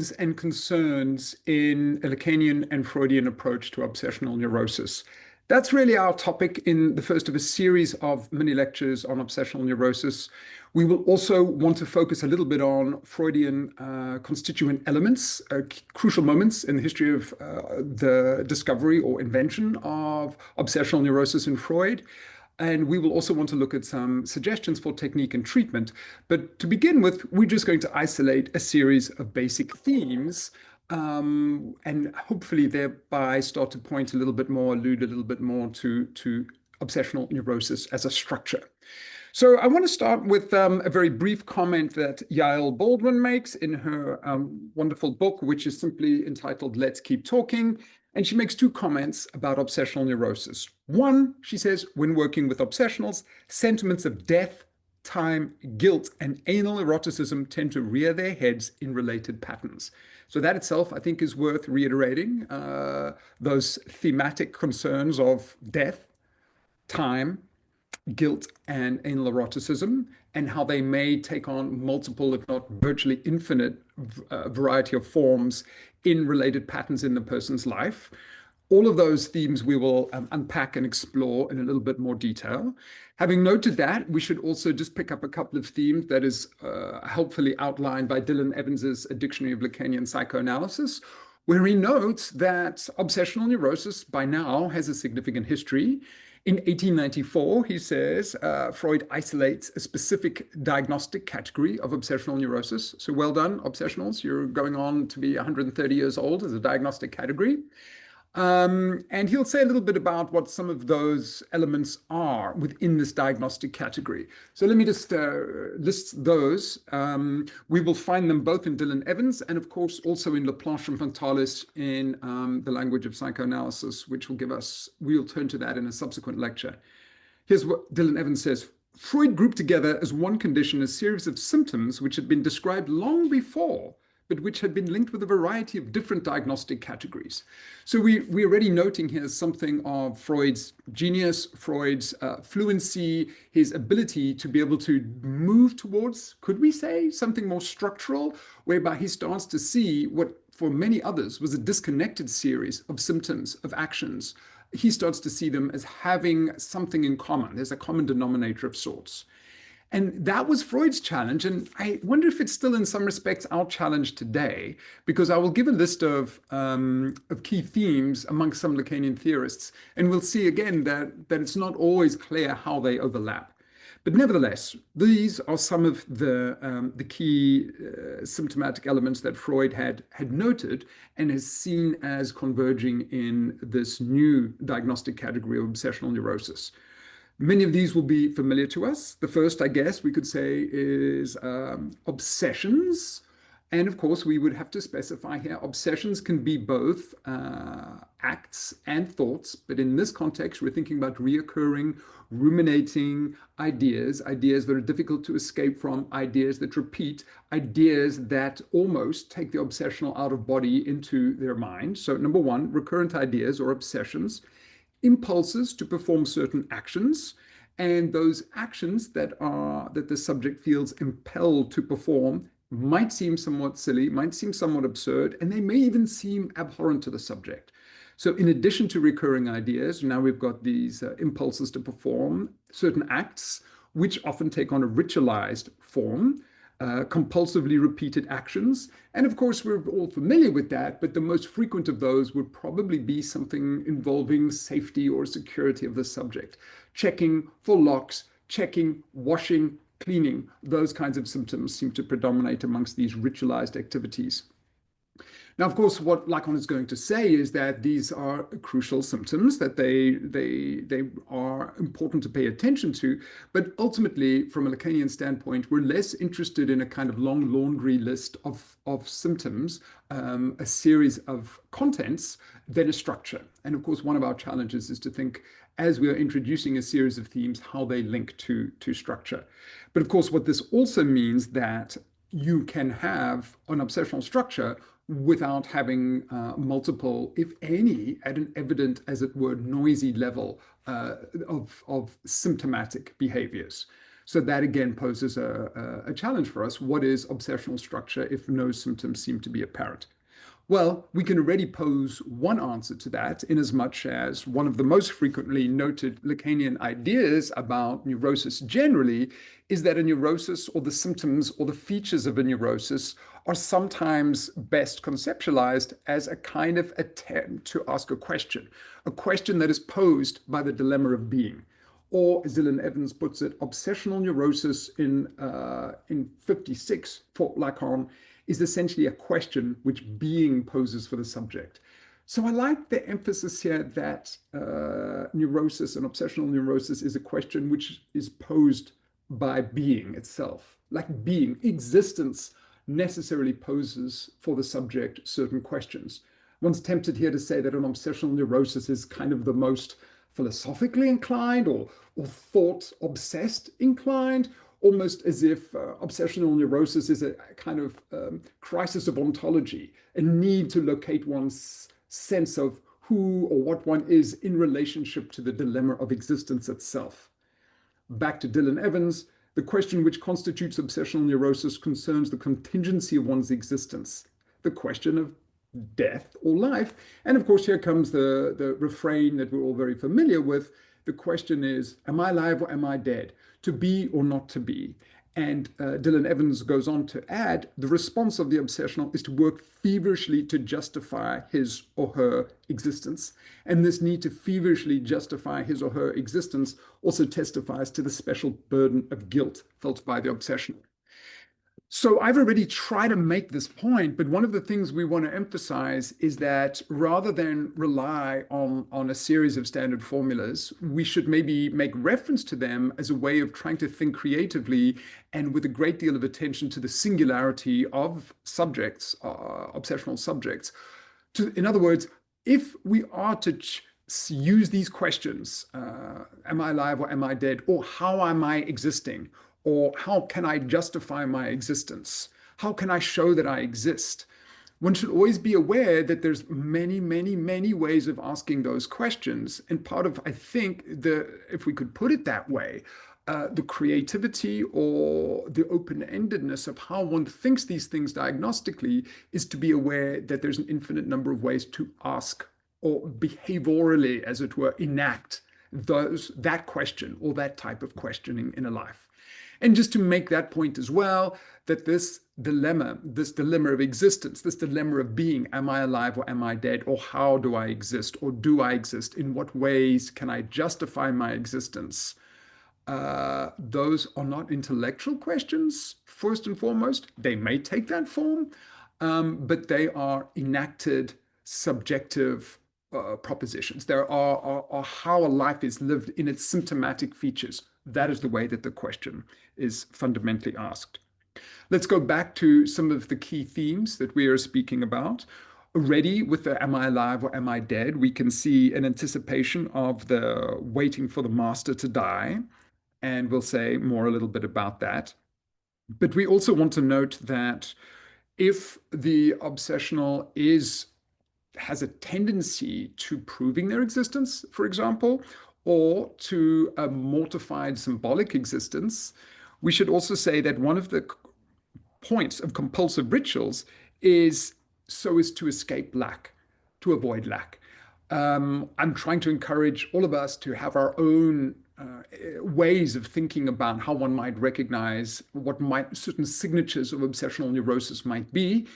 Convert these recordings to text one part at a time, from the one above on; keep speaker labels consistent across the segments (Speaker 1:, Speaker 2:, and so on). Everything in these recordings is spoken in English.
Speaker 1: themes and concerns in a Lacanian and Freudian approach to obsessional neurosis. That's really our topic in the first of a series of mini lectures on obsessional neurosis. We will also want to focus a little bit on Freudian constituent elements, crucial moments in the history of the discovery or invention of obsessional neurosis in Freud. And we will also want to look at some suggestions for technique and treatment. But to begin with, we're just going to isolate a series of basic themes and hopefully thereby start to point a little bit more, allude a little bit more to obsessional neurosis as a structure. So I want to start with a very brief comment that Yael Baldwin makes in her wonderful book, which is simply entitled Let's Keep Talking. And she makes two comments about obsessional neurosis. One, she says, when working with obsessionals, sentiments of death, time, guilt, and anal eroticism tend to rear their heads in related patterns. So that itself, I think, is worth reiterating, those thematic concerns of death, time, guilt, and anal eroticism, and how they may take on multiple, if not virtually infinite, variety of forms in related patterns in the person's life. All of those themes we will unpack and explore in a little bit more detail. Having noted that, we should also just pick up a couple of themes that is helpfully outlined by Dylan Evans's A Dictionary of Lacanian Psychoanalysis, where he notes that obsessional neurosis by now has a significant history. In 1894, he says, Freud isolates a specific diagnostic category of obsessional neurosis. So well done, obsessionals. You're going on to be 130 years old as a diagnostic category. And he'll say a little bit about what some of those elements are within this diagnostic category. So let me just list those. We will find them both in Dylan Evans and, of course, also in Laplanche and Frontalis in The Language of Psychoanalysis, which will give us, we'll turn to that in a subsequent lecture. Here's what Dylan Evans says. Freud grouped together as one condition a series of symptoms which had been described long before, but which had been linked with a variety of different diagnostic categories. So we're already noting here something of Freud's genius, Freud's fluency, his ability to be able to move towards, could we say, something more structural, whereby he starts to see what for many others was a disconnected series of symptoms, of actions. He starts to see them as having something in common. There's a common denominator of sorts. And that was Freud's challenge. And I wonder if it's still in some respects our challenge today, because I will give a list of key themes amongst some Lacanian theorists. And we'll see again that it's not always clear how they overlap. But nevertheless, these are some of the key symptomatic elements that Freud had noted and has seen as converging in this new diagnostic category of obsessional neurosis. Many of these will be familiar to us. The first, I guess, we could say is obsessions. And of course, we would have to specify here, obsessions can be both acts and thoughts. But in this context, we're thinking about reoccurring, ruminating ideas that are difficult to escape from, ideas that repeat, ideas that almost take the obsessional out of body into their mind. So number one, recurrent ideas or obsessions. Impulses to perform certain actions, and those actions that the subject feels impelled to perform might seem somewhat silly, might seem somewhat absurd, and they may even seem abhorrent to the subject. So in addition to recurring ideas, now we've got these impulses to perform certain acts, which often take on a ritualized form, compulsively repeated actions. And of course, we're all familiar with that, but the most frequent of those would probably be something involving safety or security of the subject. Checking for locks, checking, washing, cleaning, those kinds of symptoms seem to predominate amongst these ritualized activities. Now, of course, what Lacan is going to say is that these are crucial symptoms, that they are important to pay attention to. But ultimately, from a Lacanian standpoint, we're less interested in a kind of long laundry list of symptoms, a series of contents, than a structure. And of course, one of our challenges is to think, as we are introducing a series of themes, how they link to structure. But of course, what this also means that you can have an obsessional structure without having multiple, if any, at an evident, as it were, noisy level of symptomatic behaviors. So that again poses a challenge for us. What is obsessional structure if no symptoms seem to be apparent? Well, we can already pose one answer to that, in as much as one of the most frequently noted Lacanian ideas about neurosis generally is that a neurosis or the symptoms or the features of a neurosis are sometimes best conceptualized as a kind of attempt to ask a question that is posed by the dilemma of being. Or, as Dylan Evans puts it, obsessional neurosis in 56 for Lacan is essentially a question which being poses for the subject. So I like the emphasis here that neurosis and obsessional neurosis is a question which is posed by being itself. Like being, existence necessarily poses for the subject certain questions. One's tempted here to say that an obsessional neurosis is kind of the most philosophically inclined or thought obsessed inclined, almost as if obsessional neurosis is a kind of crisis of ontology, a need to locate one's sense of who or what one is in relationship to the dilemma of existence itself. Back to Dylan Evans, the question which constitutes obsessional neurosis concerns the contingency of one's existence, the question of death or life. And of course, here comes the refrain that we're all very familiar with. The question is, am I alive or am I dead? To be or not to be? And Dylan Evans goes on to add, the response of the obsessional is to work feverishly to justify his or her existence. And this need to feverishly justify his or her existence also testifies to the special burden of guilt felt by the obsessional. So I've already tried to make this point, but one of the things we want to emphasize is that rather than rely on a series of standard formulas, we should maybe make reference to them as a way of trying to think creatively and with a great deal of attention to the singularity of subjects, obsessional subjects. In other words, if we are to use these questions, am I alive or am I dead, or how am I existing? Or how can I justify my existence? How can I show that I exist? One should always be aware that there's many, many, many ways of asking those questions. And part of, I think, if we could put it that way, the creativity or the open-endedness of how one thinks these things diagnostically is to be aware that there's an infinite number of ways to ask or behaviorally, as it were, enact that question or that type of questioning in a life. And just to make that point as well, that this dilemma of existence, this dilemma of being, am I alive or am I dead? Or how do I exist? Or do I exist? In what ways can I justify my existence? Those are not intellectual questions, first and foremost. They may take that form, but they are enacted, subjective propositions. There are how a life is lived in its symptomatic features. That is the way that the question is fundamentally asked. Let's go back to some of the key themes that we are speaking about. Already with the am I alive or am I dead, we can see an anticipation of the waiting for the master to die, and we'll say more a little bit about that. But we also want to note that if the obsessional has a tendency to proving their existence, for example, or to a mortified symbolic existence, we should also say that one of the points of compulsive rituals is so as to escape lack, to avoid lack. I'm trying to encourage all of us to have our own ways of thinking about how one might recognize what certain signatures of obsessional neurosis might be,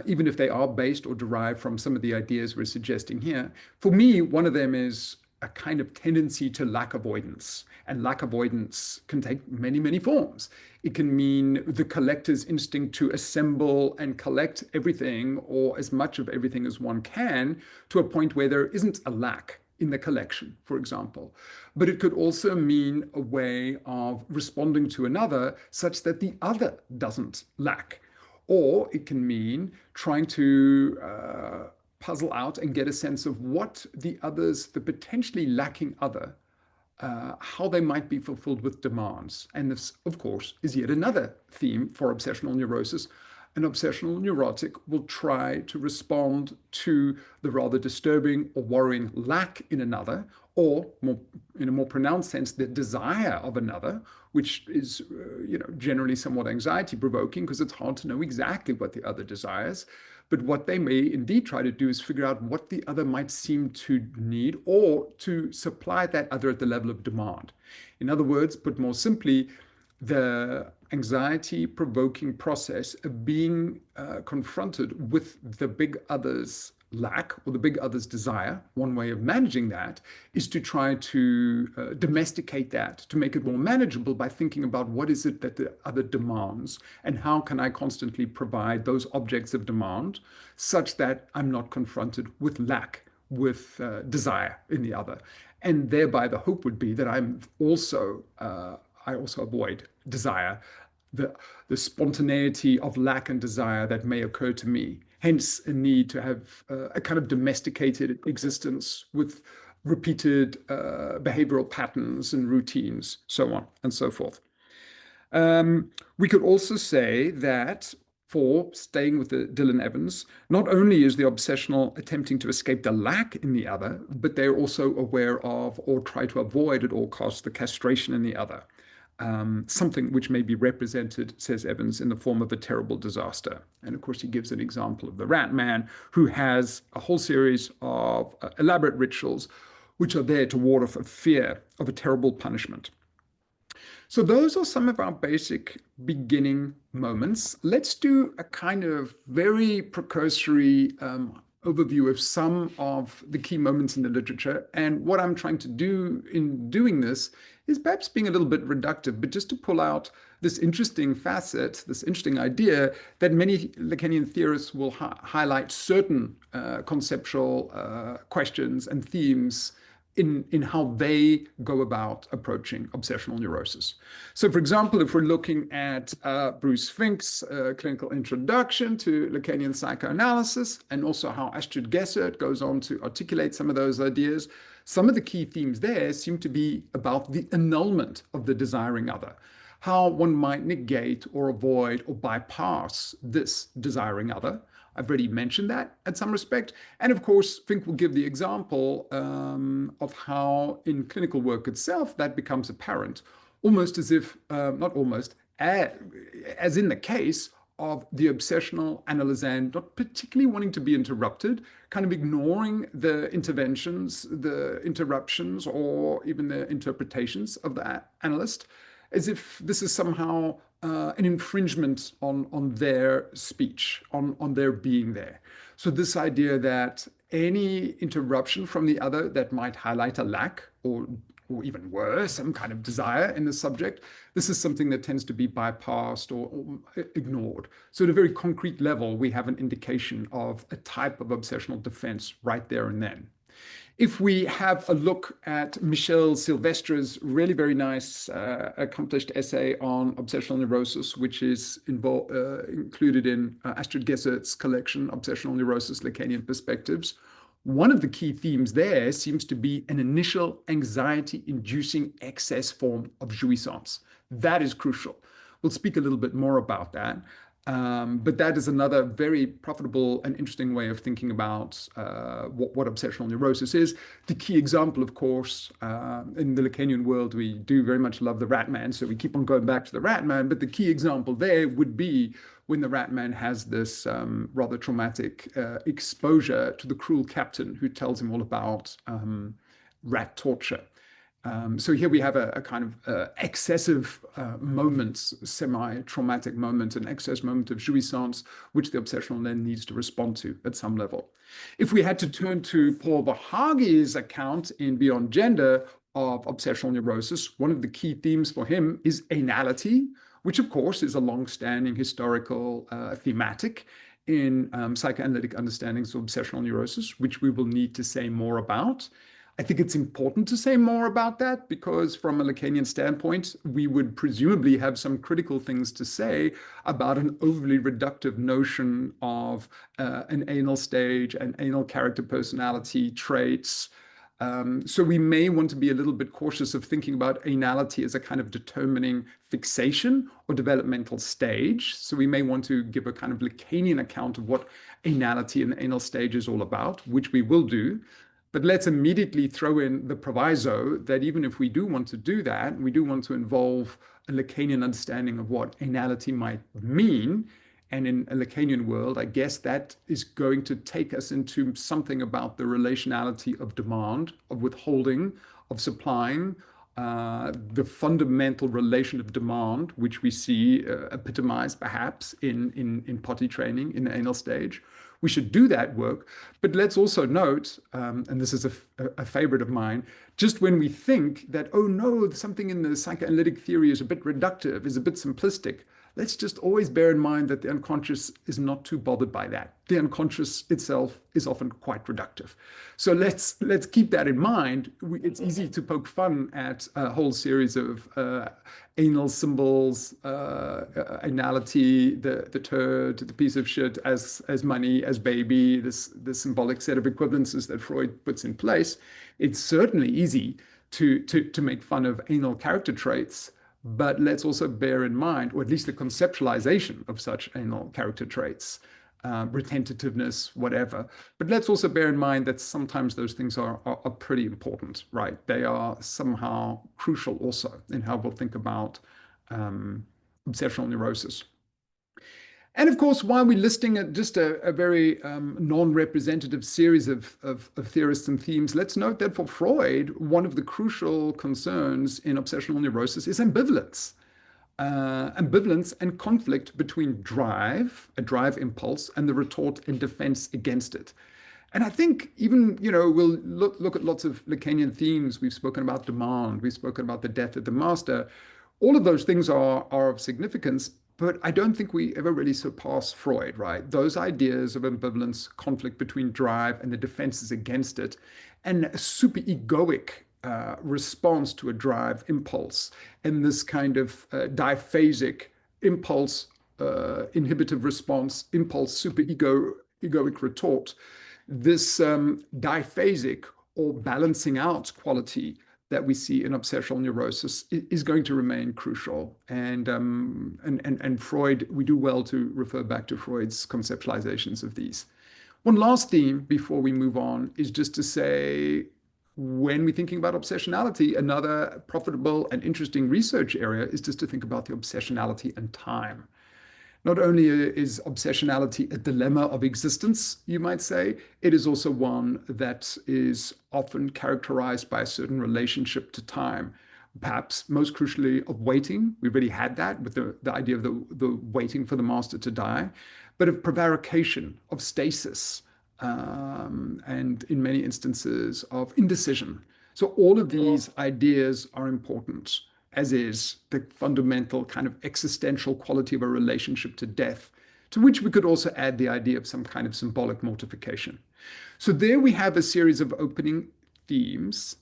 Speaker 1: even if they are based or derived from some of the ideas we're suggesting here. For me, one of them is a kind of tendency to lack avoidance. And lack avoidance can take many, many forms. It can mean the collector's instinct to assemble and collect everything or as much of everything as one can to a point where there isn't a lack in the collection, for example. But it could also mean a way of responding to another such that the other doesn't lack. Or it can mean trying to puzzle out and get a sense of what the potentially lacking other, how they might be fulfilled with demands. And this, of course, is yet another theme for obsessional neurosis, an obsessional neurotic will try to respond to the rather disturbing or worrying lack in another, or more, in a more pronounced sense, the desire of another, which is generally somewhat anxiety-provoking because it's hard to know exactly what the other desires. But what they may indeed try to do is figure out what the other might seem to need or to supply that other at the level of demand. In other words, put more simply, the anxiety-provoking process of being confronted with the big other's lack or the big other's desire, one way of managing that is to try to domesticate that, to make it more manageable by thinking about what is it that the other demands and how can I constantly provide those objects of demand such that I'm not confronted with lack, with desire in the other. And thereby the hope would be that I also avoid desire, the spontaneity of lack and desire that may occur to me. Hence, a need to have a kind of domesticated existence with repeated behavioral patterns and routines, so on and so forth. We could also say that for staying with the Dylan Evans, not only is the obsessional attempting to escape the lack in the other, but they're also aware of or try to avoid at all costs the castration in the other. Something which may be represented, says Evans, in the form of a terrible disaster. And of course, he gives an example of the rat man who has a whole series of elaborate rituals which are there to ward off a fear of a terrible punishment. So those are some of our basic beginning moments. Let's do a kind of very precursory overview of some of the key moments in the literature. And what I'm trying to do in doing this is perhaps being a little bit reductive, but just to pull out this interesting facet, this interesting idea that many Lacanian theorists will highlight certain conceptual questions and themes in how they go about approaching obsessional neurosis. So, for example, if we're looking at Bruce Fink's clinical introduction to Lacanian psychoanalysis, and also how Astrid Gessert goes on to articulate some of those ideas, some of the key themes there seem to be about the annulment of the desiring other, how one might negate or avoid or bypass this desiring other. I've already mentioned that at some respect. And of course, Fink will give the example of how in clinical work itself that becomes apparent, almost as if, not almost, as in the case of the obsessional analysand not particularly wanting to be interrupted, kind of ignoring the interventions, the interruptions, or even the interpretations of the analyst, as if this is somehow an infringement on their speech, on their being there. So this idea that any interruption from the other that might highlight a lack or even worse, some kind of desire in the subject, this is something that tends to be bypassed or ignored. So at a very concrete level, we have an indication of a type of obsessional defense right there and then. If we have a look at Michel Silvestre's really very nice, accomplished essay on obsessional neurosis, which is included in Astrid Gessert's collection, Obsessional Neurosis, Lacanian Perspectives, one of the key themes there seems to be an initial anxiety-inducing excess form of jouissance. That is crucial. We'll speak a little bit more about that. But that is another very profitable and interesting way of thinking about what obsessional neurosis is. The key example, of course, in the Lacanian world, we do very much love the rat man, so we keep on going back to the rat man. But the key example there would be when the rat man has this rather traumatic exposure to the cruel captain who tells him all about rat torture. So here we have a kind of excessive moment, semi-traumatic moment, an excess moment of jouissance, which the obsessional then needs to respond to at some level. If we had to turn to Paul Verhaeghe's account in Beyond Gender of obsessional neurosis, one of the key themes for him is anality, which of course is a long-standing historical thematic in psychoanalytic understandings of obsessional neurosis, which we will need to say more about. I think it's important to say more about that because from a Lacanian standpoint, we would presumably have some critical things to say about an overly reductive notion of an anal stage and anal character personality traits, So we may want to be a little bit cautious of thinking about anality as a kind of determining fixation or developmental stage. So we may want to give a kind of Lacanian account of what anality and the anal stage is all about, which we will do. But let's immediately throw in the proviso that even if we do want to do that, we do want to involve a Lacanian understanding of what anality might mean. And in a Lacanian world, I guess that is going to take us into something about the relationality of demand, of withholding, of supplying, the fundamental relation of demand, which we see epitomized perhaps in potty training in the anal stage. We should do that work. But let's also note, and this is a favorite of mine, just when we think that, oh no, something in the psychoanalytic theory is a bit reductive, is a bit simplistic, let's just always bear in mind that the unconscious is not too bothered by that. The unconscious itself is often quite reductive. So let's keep that in mind. It's easy to poke fun at a whole series of anal symbols, anality, the turd, the piece of shit, as money, as baby, this symbolic set of equivalences that Freud puts in place. It's certainly easy to make fun of anal character traits. But let's also bear in mind, or at least the conceptualization of such anal character traits, retentativeness, whatever. But let's also bear in mind that sometimes those things are pretty important, right? They are somehow crucial also in how we'll think about obsessional neurosis. And of course, while we're listing just a very non-representative series of theorists and themes, let's note that for Freud, one of the crucial concerns in obsessional neurosis is ambivalence. Ambivalence and conflict between drive, a drive impulse, and the retort and defense against it. And I think even, we'll look at lots of Lacanian themes. We've spoken about demand. We've spoken about the death of the master. All of those things are of significance, but I don't think we ever really surpass Freud, right? Those ideas of ambivalence, conflict between drive and the defenses against it, and a super egoic response to a drive impulse, and this kind of diphasic impulse, inhibitive response, impulse, super egoic retort. This diphasic or balancing out quality that we see in obsessional neurosis is going to remain crucial. And Freud, we do well to refer back to Freud's conceptualizations of these. One last theme before we move on is just to say, when we're thinking about obsessionality, another profitable and interesting research area is just to think about the obsessionality and time. Not only is obsessionality a dilemma of existence, you might say, it is also one that is often characterized by a certain relationship to time. Perhaps most crucially of waiting. We already had that with the idea of the waiting for the master to die, but of prevarication, of stasis, and in many instances of indecision. So all of these ideas are important, as is the fundamental kind of existential quality of a relationship to death, to which we could also add the idea of some kind of symbolic mortification. So there we have a series of opening themes.